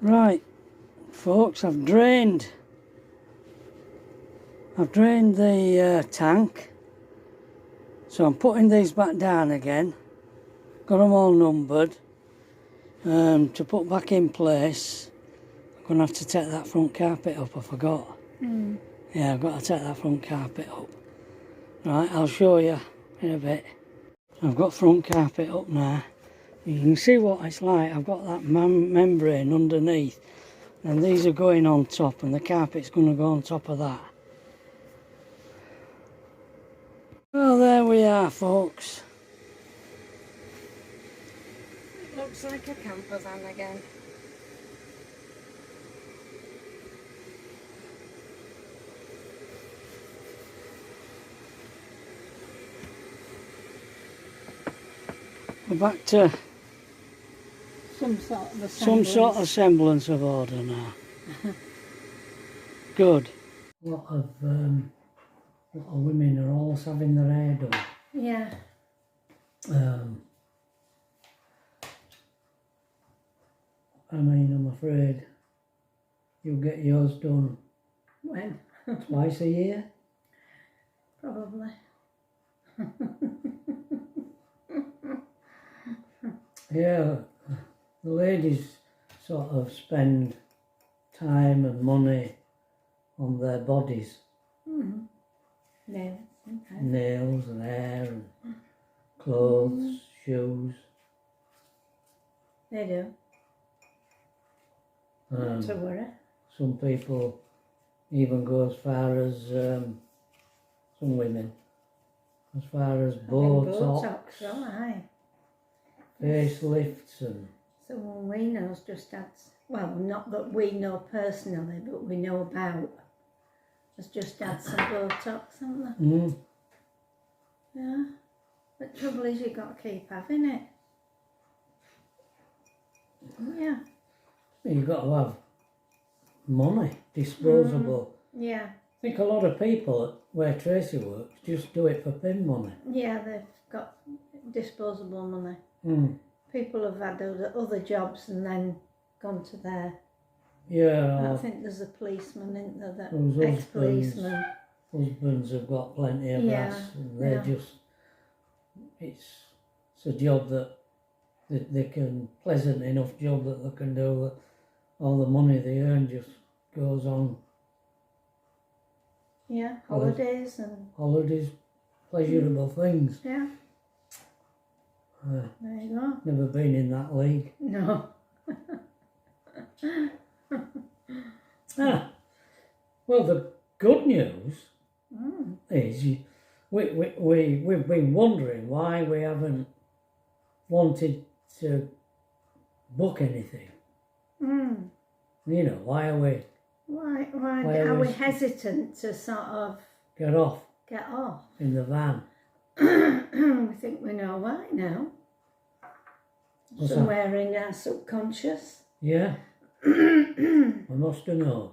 Right, folks, I've drained the tank, so I'm putting these back down again. Got them all numbered. To put back in place, I'm going to have to take that front carpet up, I forgot. Yeah, I've got to take that front carpet up. Right, I'll show you in a bit. I've got front carpet up now. You can see what it's like. I've got that membrane underneath, and these are going on top, and the carpet's going to go on top of that. Well, there we are, folks. It looks like a camper van again. We're back to Some sort of semblance of order now. Good. A lot of women are always having their hair done. Yeah. I mean, I'm afraid you'll get yours done. When? Twice a year? Probably. Yeah, the ladies sort of spend time and money on their bodies. Nails. Okay. Nails and hair and clothes, shoes. They do. Not to worry. Some people even go as far as, some women, as far as Botox, oh aye. facelifts and... Someone we know's just had, well, not that we know personally, but we know about, has just had some Botox, haven't they? Yeah. But the trouble is you've got to keep having it. Yeah. You've got to have money, disposable. Yeah. I think a lot of people where Tracey works just do it for pin money. Yeah, they've got disposable money. People have had other jobs and then gone to there. Yeah. I think there's a policeman, isn't there? That ex-policeman. Husbands have got plenty of brass, and they're just, it's a job that they can, pleasant enough job that they can do, that all the money they earn just goes on. Yeah, holidays and... Holidays, pleasurable things. Yeah. There you go. Never been in that league. No. Well, the good news is we've been wondering why we haven't wanted to book anything. You know, why are we... Why are we hesitant to sort of... Get off. In the van. We think we know why now. What's Somewhere that? in our subconscious. Yeah. I must have known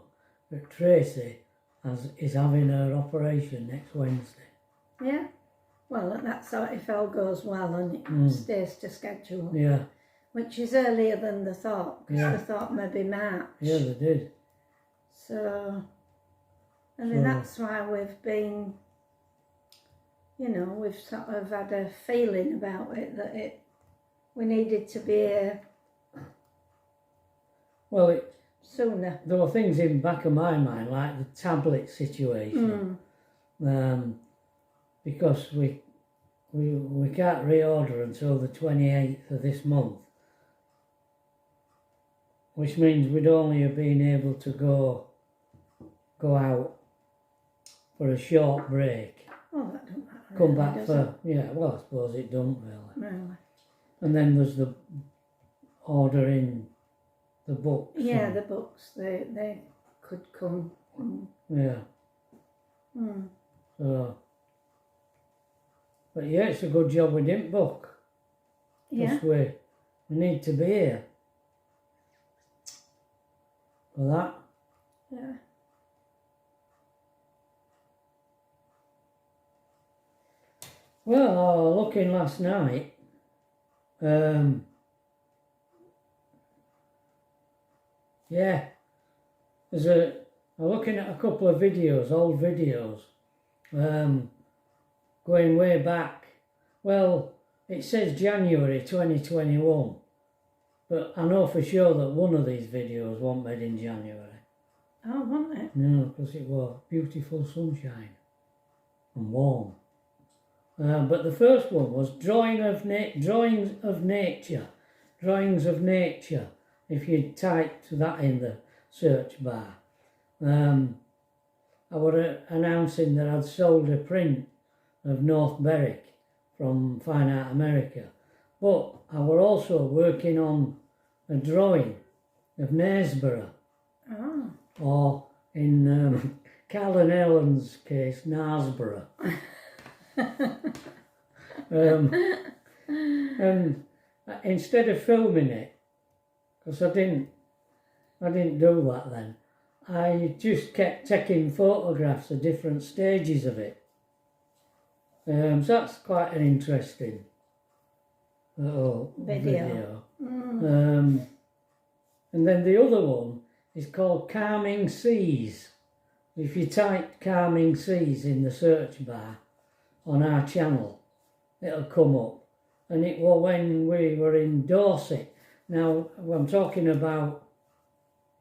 that Tracey is having her operation next Wednesday. Yeah. Well, that's how, if all goes well and it stays to schedule. Yeah. Which is earlier than they thought, because they thought maybe March. Yeah, they did. So, I mean, that's why we've been, you know, we've sort of had a feeling about it that we needed to be here. Well, sooner. There were things in the back of my mind, like the tablet situation, because we can't reorder until the 28th of this month, which means we'd only have been able to go out for a short break. Oh, that don't matter. Come back for, well, I suppose it don't really. Really. And then there's the ordering the books. Yeah, the books, they could come. Yeah. So, but yeah, it's a good job we didn't book. Yeah. Because we need to be here for that. Yeah. Well, I was looking last night. Yeah, I'm looking at a couple of videos, old videos, going way back. Well, it says January 2021, but I know for sure that one of these videos wasn't made in January. Oh, wasn't it? No, because it was beautiful sunshine and warm. But the first one was drawings of nature. If you typed that in the search bar, I was announcing that I'd sold a print of North Berwick from Fine Art America, but I were also working on a drawing of Knaresborough, or in Carl and Ellen's case, Knaresborough. And instead of filming it, because I didn't do that then, I just kept taking photographs of different stages of it. So that's quite an interesting little video. And then the other one is called Calming Seas. If you type Calming Seas in the search bar on our channel, it'll come up. And it was when we were in Dorset. Now, I'm talking about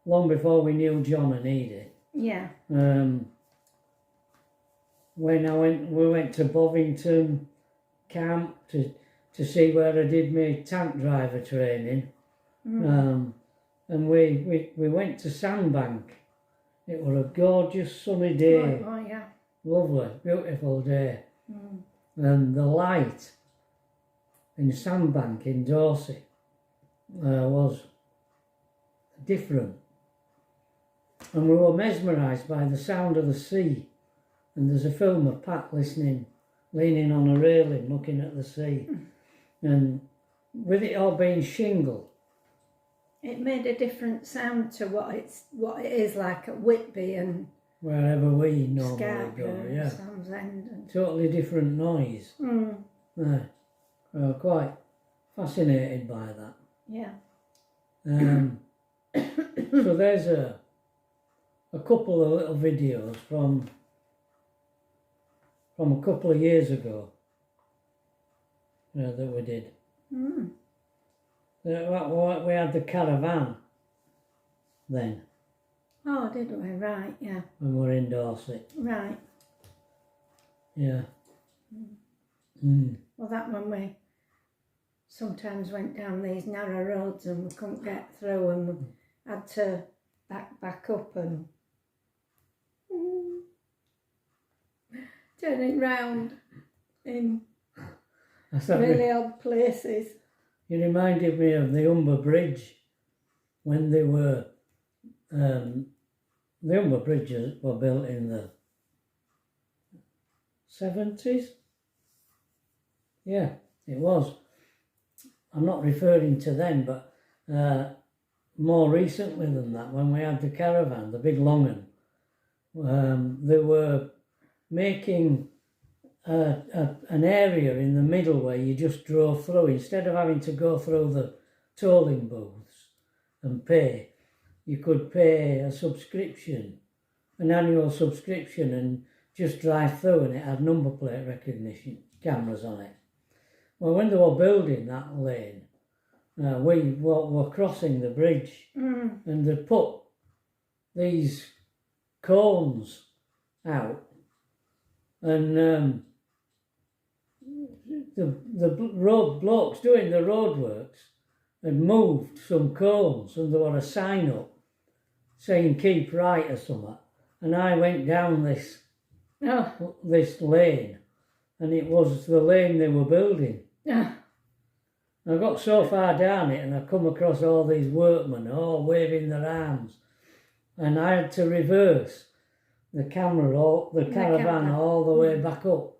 long before we knew John and Edith. Yeah. When we went to Bovington camp to see where I did my tank driver training. And we went to Sandbank. It was a gorgeous sunny day. Oh, yeah. Lovely, beautiful day. And the light in Sandbank in Dorset was different. And we were mesmerised by the sound of the sea. And there's a film of Pat leaning on a railing, looking at the sea. And with it all being shingle, it made a different sound to what it is like at Whitby and wherever we normally go. Yeah, Southend. Totally different noise. Yeah. Well, quite fascinated by that. Yeah. So there's a couple of little videos from a couple of years ago that we did. We had the caravan then. Oh, did we? Right, yeah. When we were in Dorset. Right. Yeah. Well, that when we sometimes went down these narrow roads and we couldn't get through and we had to back up and turn it round in really odd places. You reminded me of the Humber Bridge when they were, the Humber Bridges were built in the 70s. Yeah, it was. I'm not referring to then, but more recently than that, when we had the caravan, the big long one, they were making an area in the middle where you just drove through. Instead of having to go through the tolling booths and pay, you could pay a subscription, an annual subscription, and just drive through, and it had number plate recognition cameras on it. Well, when they were building that lane, we were crossing the bridge, and they put these cones out, and the road blokes doing the roadworks had moved some cones, and there was a sign up saying "keep right" or something. And I went down this lane, and it was the lane they were building. I got so far down it, and I come across all these workmen all waving their arms, and I had to reverse the caravan all the way back up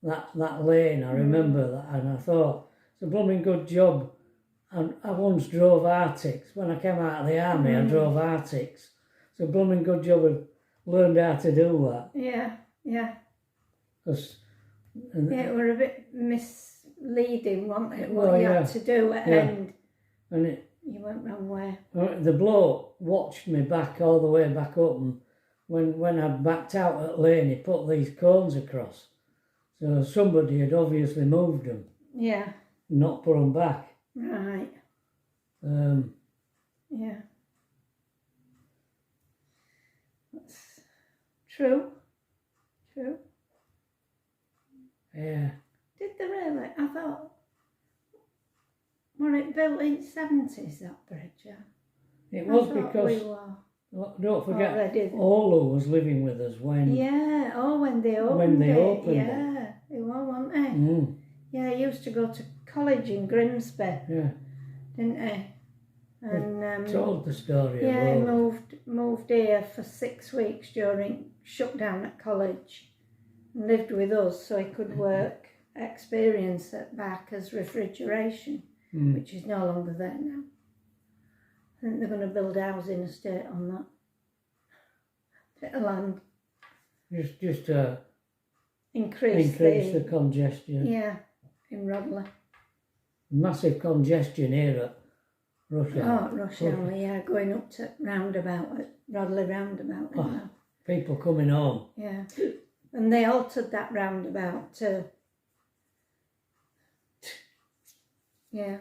that lane. I remember that, and I thought, it's a blooming good job. And I once drove Arctics. When I came out of the army, I drove Arctics. It's a blooming good job I learned how to do that. Yeah, yeah. Because Yeah, it were a bit misleading, wasn't it? Well, What you yeah. had to do at Yeah. end. And it, You went wrong way. the bloke watched me back all the way back up, and when I backed out at lane, he put these cones across. So somebody had obviously moved them, Yeah. not put them back. Right. Yeah. That's true. True. Yeah. Did they really? I thought, were it built in 70s, that bridge? Yeah. It was I thought because, we were don't forget, already. Olu was living with us when... Yeah, oh, when they opened it. it. Yeah, they were, weren't they? Mm, Yeah, I used to go to college in Grimsby, yeah. didn't I? And Told the story yeah, of I Olu. moved here for 6 weeks during shutdown at college, and lived with us so he could work experience at Barker's refrigeration, which is no longer there now. I think they're going to build a housing estate on that bit of land. Just Increase the congestion. Yeah, in Rodley. Massive congestion here at Rush Hour. Oh, Rush Hour, yeah, going up to roundabout, at Rodley roundabout. Oh, people coming home. Yeah, and they altered that roundabout to, yeah.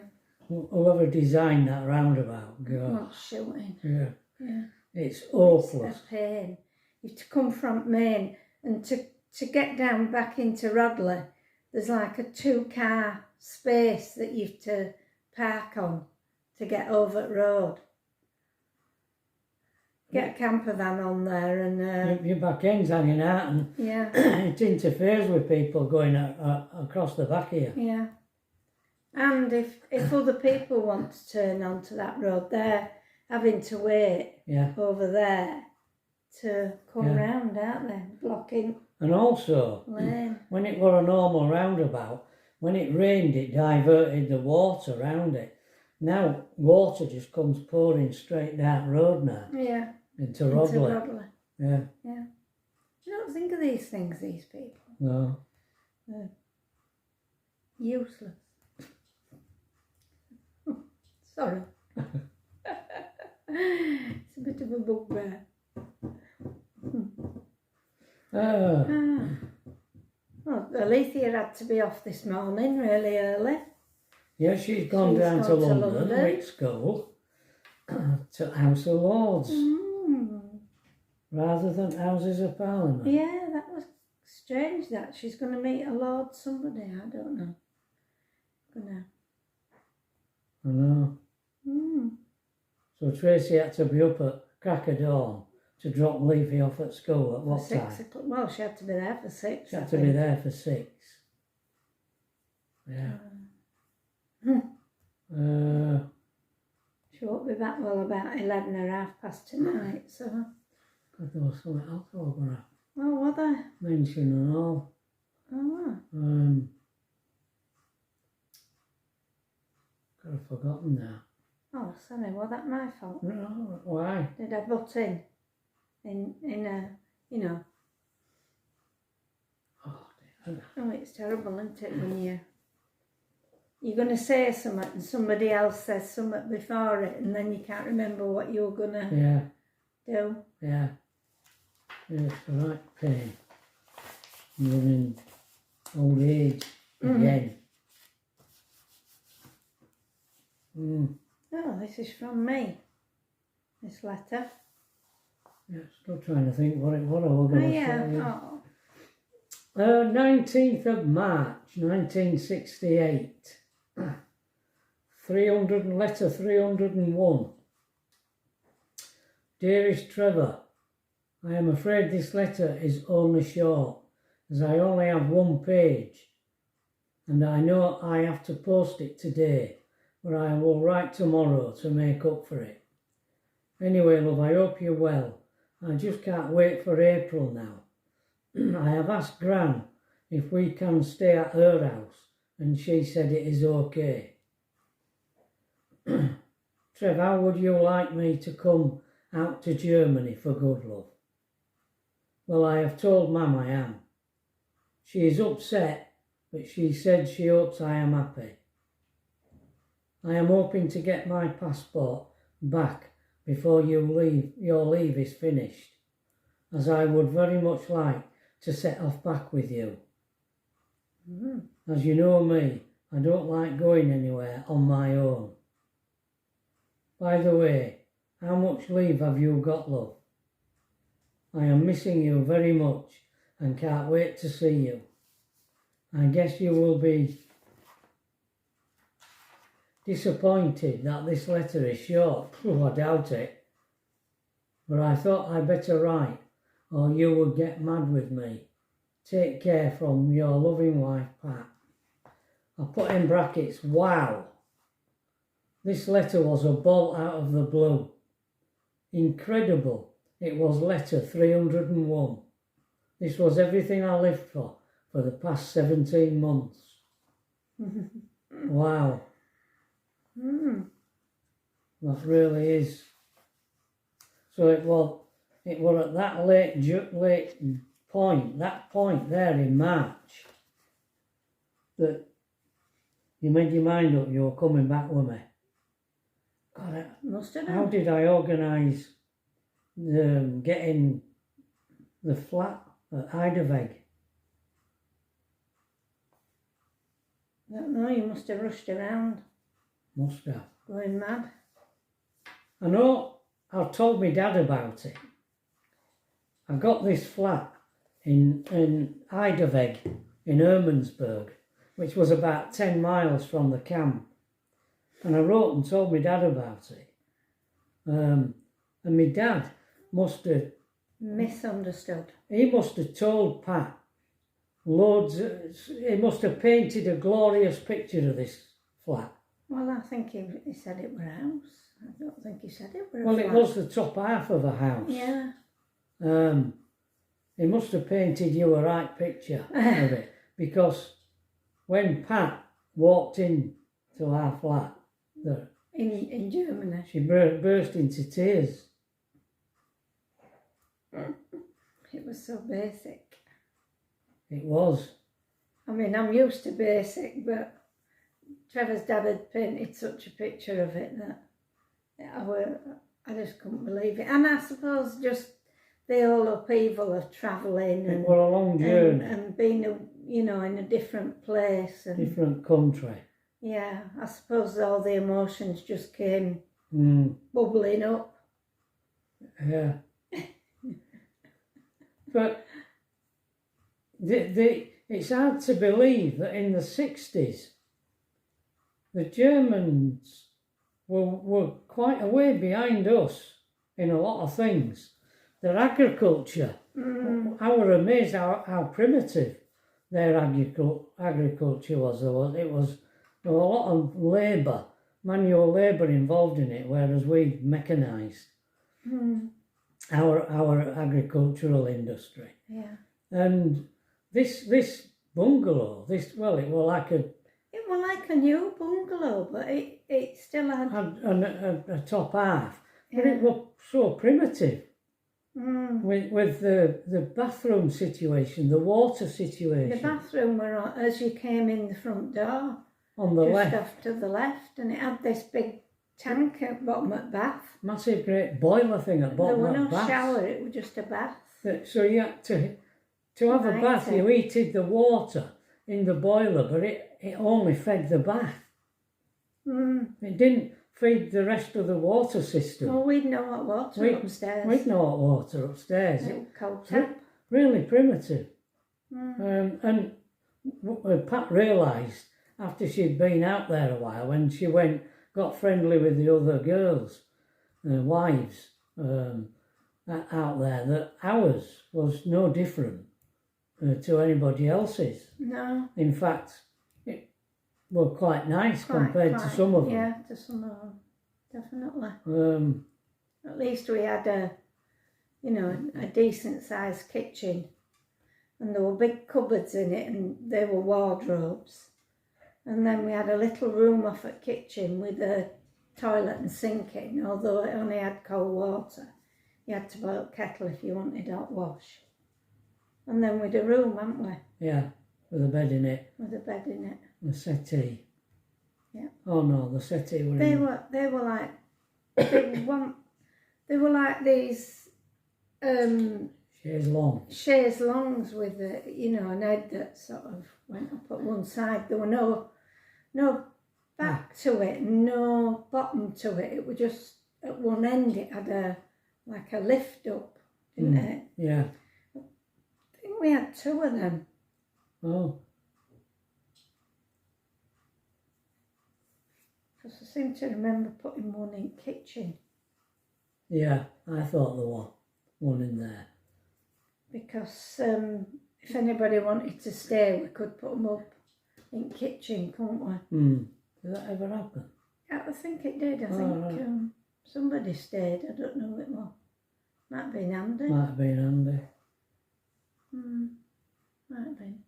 Whoever designed that roundabout, God. Not shooting. Yeah. Yeah. It's hopeless. It's a pain. You have to come from Maine, and to get down back into Rodley, there's like a 2-car space that you have to park on to get over the road. Get a camper van on there and... your back end's hanging out, and yeah. it interferes with people going across the back here. Yeah. And if other people want to turn onto that road, they're having to wait over there to come round, aren't they? Blocking And also, lane. when it were a normal roundabout, when it rained, it diverted the water around it. Now, water just comes pouring straight down the road now. Yeah. Into Rodley. Yeah. Yeah. You don't think of these things, these people. No. They're useless. Sorry. It's a bit of a bugbear. Well, Alethea had to be off this morning really early. Yeah, she's gone down to London with school to House of Lords rather than Houses of Parliament. Yeah, that was strange that. She's going to meet a Lord somebody, I don't know. I know. So Tracey had to be up at crack of dawn to drop Leafy off at school at what time? 6 o'clock. Well, she had to be there for 6. She had to be there for 6. Yeah. She won't be back about 11 or past tonight, so... God, there was something else I was going to Well, what there? mention and all. Oh, Could have forgotten now. oh, sorry, was that my fault? No, why? Did I butt in a, you know? Oh, dear. Oh, it's terrible, isn't it, when you're going to say something and somebody else says something before it and then you can't remember what you're going to do. Yeah. It's the right pain. You're in old age again. Oh, this is from me, this letter. Yeah, still trying to think what it was I was going to say. Oh. 19th of March, 1968. Letter 301. Dearest Trevor, I am afraid this letter is only short, as I only have 1 page, and I know I have to post it today, but I will write tomorrow to make up for it. Anyway, love, I hope you're well. I just can't wait for April now. I have asked Gran if we can stay at her house, and she said it is okay. Trev, how would you like me to come out to Germany for good, love? Well, I have told Mum I am. She is upset, but she said she hopes I am happy. I am hoping to get my passport back before your leave is finished, as I would very much like to set off back with you. As you know me, I don't like going anywhere on my own. By the way, how much leave have you got, love? I am missing you very much and can't wait to see you. I guess you will be disappointed that this letter is short. I doubt it. But I thought I'd better write, or you would get mad with me. Take care, from your loving wife, Pat. I put in brackets, wow. This letter was a bolt out of the blue. Incredible. It was letter 301. This was everything I lived for the past 17 months. Wow. That really is. So it was at that late point there in March, that you made your mind up you were coming back with me. God, how did I organise getting the flat at Idaveg? I don't know, you must have rushed around. Must have. Going mad. I know, I've told my dad about it. I got this flat in Idaveg in Ermansburg, which was about 10 miles from the camp. And I wrote and told my dad about it. And my dad must have... Misunderstood. He must have told Pat loads... He must have painted a glorious picture of this flat. Well, I think he said it were a house. I don't think he said it were a Well, flat. it was the top half of a house. Yeah. He must have painted you a right picture of it, because when Pat walked in to our flat, in Germany, she burst into tears. It was so basic. It was. I mean, I'm used to basic, but Trevor's dad had painted such a picture of it that I just couldn't believe it. And I suppose just the whole upheaval of travelling It was a long journey. And being, in a different place. And, different country. Yeah, I suppose all the emotions just came bubbling up. Yeah. But it's hard to believe that in the 60s, the Germans were quite a way behind us in a lot of things. Their agriculture, I was amazed how primitive their agriculture was. There was a lot of labour, manual labour involved in it, whereas we mechanised our agricultural industry. Yeah. And this bungalow, it was like a new bungalow, but it still had a top half, but Yeah. it was so primitive. With the bathroom situation, the water situation. The bathroom were on, as you came in the front door. On the left. Just off to the left, and it had this big tank at bottom at bath. Massive great boiler thing at bottom There of was no bath. shower, it was just a bath. So you had to have a bath, you heated the water in the boiler, but it only fed the bath. It didn't feed the rest of the water system. Well, we'd no hot water upstairs. We'd no hot water upstairs. It was cold tap. Really primitive. And Pat realised after she'd been out there a while, when she got friendly with the other girls, wives out there, that ours was no different to anybody else's. No. In fact, it were quite nice compared to some of them. Yeah, to some of them, definitely. At least we had a decent sized kitchen, and there were big cupboards in it, and they were wardrobes. And then we had a little room off at kitchen with a toilet and sink in, although it only had cold water. You had to boil kettle if you wanted hot wash. And then we'd a room, hadn't we? Yeah. with a bed in it. With a bed in it. The settee. Yeah. Oh no, the settee were They in. were like they were like these chaise longs with a, you know, an head that sort of went up at one side. There were no back to it, no bottom to it. It was just at one end. It had a like a lift up, didn't it? Yeah. I think we had 2 of them. Oh. Because I seem to remember putting one in kitchen. Yeah, I thought there was one in there. Because if anybody wanted to stay, we could put them up in kitchen, couldn't we? Did that ever happen? Yeah, I think it did. I think somebody stayed. I don't know who it was. Might have been Andy. Might have been Andy. Might have been.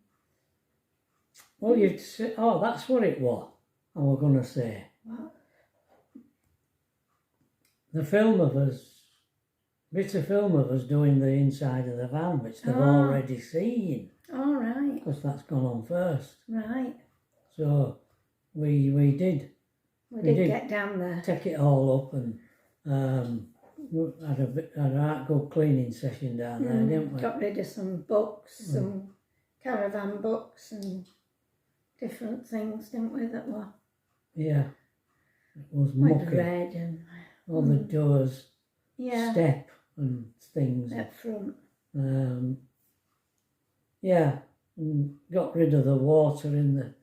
Well, you'd say, oh, that's what it was. I was going to say. What? The film of us, bits of film of us doing the inside of the van, which they've already seen. All right. Because that's gone on first. Right. So we did. We did get down there. Take it all up and had a right good cleaning session down there, didn't we? Got rid of some books, some caravan books and different things, didn't we, that were... Yeah. It was We'd mucky. read and... All the doors, Yeah. step and things. Up front. Yeah, and got rid of the water in the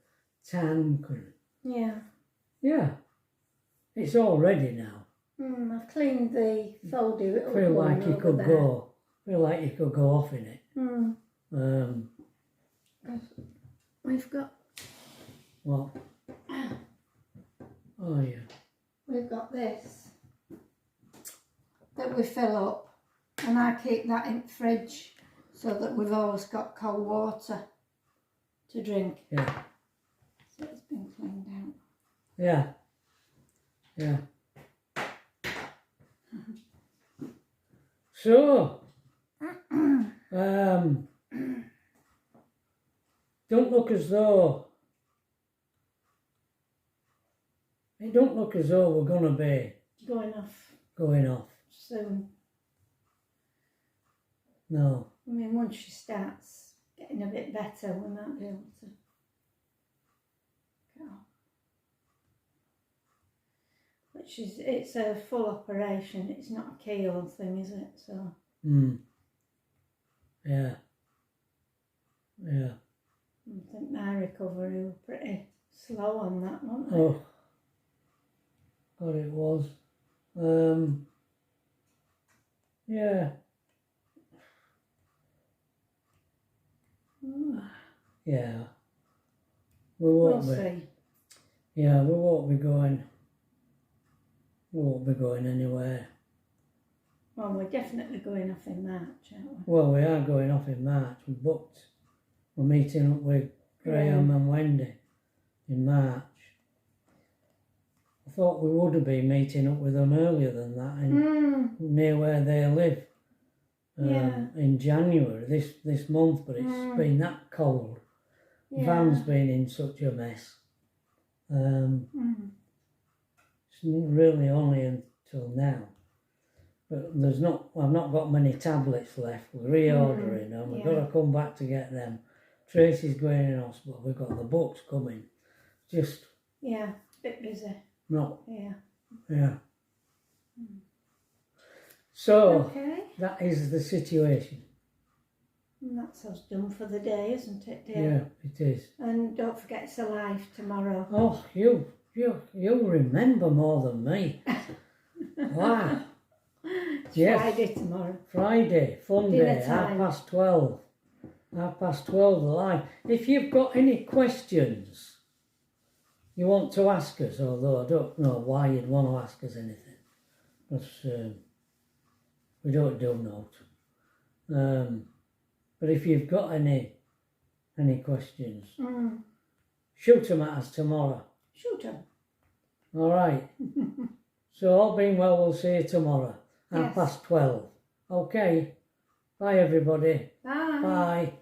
tank. And, Yeah. yeah, it's all ready now. I've cleaned the folder. Feel like you could go. Feel like you could go off in it. We've got... What? Oh yeah. We've got this that we fill up, and I keep that in the fridge so that we've always got cold water to drink. Yeah. So it's been cleaned out. Yeah. Yeah. So, don't look as though, it don't look as though we're going to be Going off soon. No. I mean, once she starts getting a bit better, we might be able to get off. Which is, it's a full operation. It's not a keyhole thing, is it? So. Yeah. Yeah. I think my recovery was pretty slow on that, wasn't it? Oh. God, it was. Yeah. Yeah. We'll see. Yeah, we won't be going. We won't be going anywhere. Well, we're definitely going off in March, aren't we? Well, we are going off in March. We booked. We're meeting up with Graham and Wendy in March. I thought we would have been meeting up with them earlier than that, near where they live. In January this month, but it's been that cold. Yeah. Van's been in such a mess. It's really only until now. But I've not got many tablets left. We're reordering them. We've got to come back to get them. Tracy's going in hospital. We've got the books coming. Just a bit busy. No. Yeah. So that is the situation. And that's us done for the day, isn't it, dear? Yeah, it is. And don't forget it's alive tomorrow. Oh, you remember more than me. Wow. It's Friday tomorrow. Friday, fun Dinner day, time. 12:30. 12:30 alive. If you've got any questions you want to ask us, although I don't know why you'd want to ask us anything, because we don't do note. But if you've got any questions, shoot them at us tomorrow. Shoot them. All right. So all being well, we'll see you tomorrow, 12:30. Okay. Bye, everybody. Bye. Bye.